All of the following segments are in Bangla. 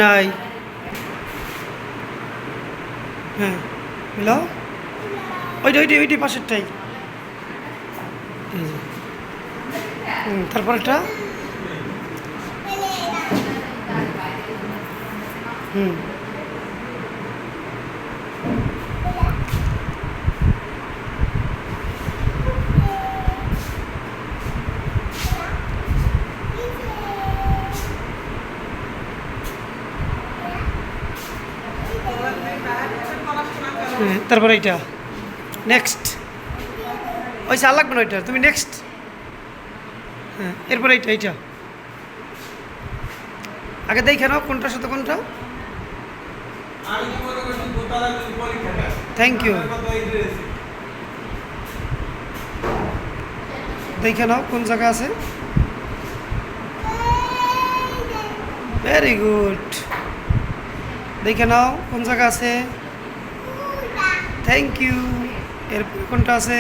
নাই। হ্যাঁ মিলাও, ওইটি ওইটি ওইটি পাশেরটাই। তারপর একটা হুম তারপরে এইটা নেক্সট। ওই চাল লাগবে না ওইটা, তুমি নেক্সট। হ্যাঁ এরপরে এইটা এইটা আগে দেখে নাও কোনটার সাথে কোনটা। Thank you. দেখে নাও কোন জায়গা আছে। Very good. দেখে নাও কোন জায়গা আছে। Thank you. এরপরে কোনটা আছে?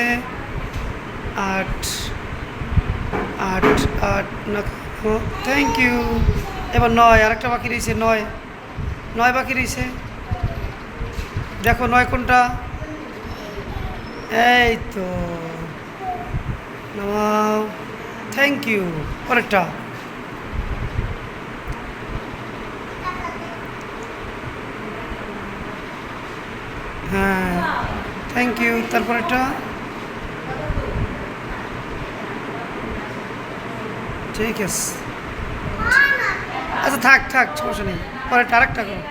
8 8 8 না, থ্যাংক ইউ। এবার 9, আরেকটা বাকি রয়েছে। 9 9 বাকি রয়েছে। দেখো 9 কোনটা? এই তো নামাও। Thank you. পরেরটা হ্যাঁ থ্যাংক ইউ। তারপরেরটা ঠিক আছে। আচ্ছা থাক থাক, সমস্যা নেই। পরেরটা আরেকটা করো,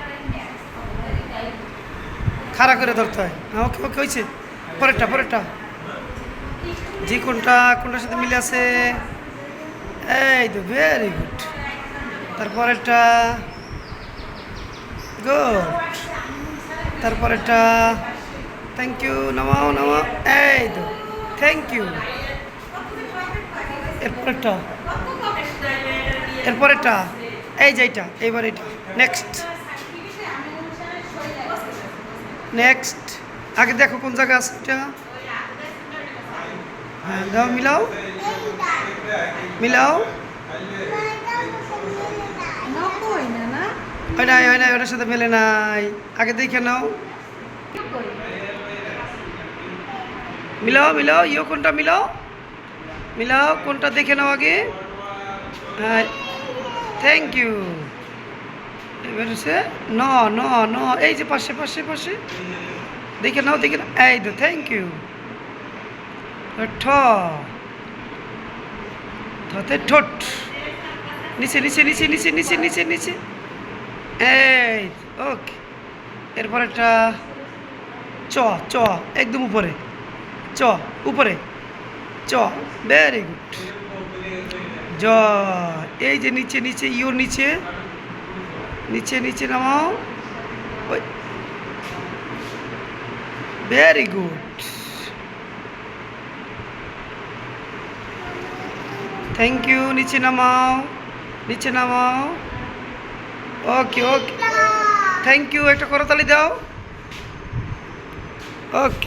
খাড়া করে ধরতে হয়। হ্যাঁ ওকে ওকে হয়েছে। পরেরটা পরেরটা জি কোনটা কোনটার সাথে মিলে আছে? এই তো ভেরি গুড। তারপরেরটা গুড। তারপরেরটা থ্যাংক ইউ। নামাও নামাও। এই তো থ্যাংক ইউ। এরপরেরটা এরপরেরটা এই যে এইটা, এইবার এইটা নেক্সট নেক্সট। আগে দেখো কোন জায়গা আছে এটা। হ্যাঁ দাও, মিলাও মিলাও। হয় নাই হয় নাই, ওটার সাথে মেলে নাই। আগে দেখে নাও, মিলাও মিলাও। ইয়ে কোনটা মিলাও মিলাও, কোনটা দেখে নাও আগে। হ্যাঁ থ্যাংক ইউ। এবার হচ্ছে ন ন ন, এই যে পাশে পাশে পাশে দেখে নাও দেখে নাও। এই তো থ্যাংক ইউ। ঠ ধতে ঠোঁট, নিচে নিচে নিচে নিচে নিচে নিচে নিচে। এই ওকে। এরপর একটা চ চ, একদম উপরে চ, উপরে চ। Very good. জ, এই যে নিচে নিচে, ইউর নিচে নিচে নিচে নামাও। ওই ভেরি গুড। Thank you. নিচে নামাও নিচে নামাও। ওকে ওকে থ্যাংক ইউ। একটা করতালি দাও। ওকে।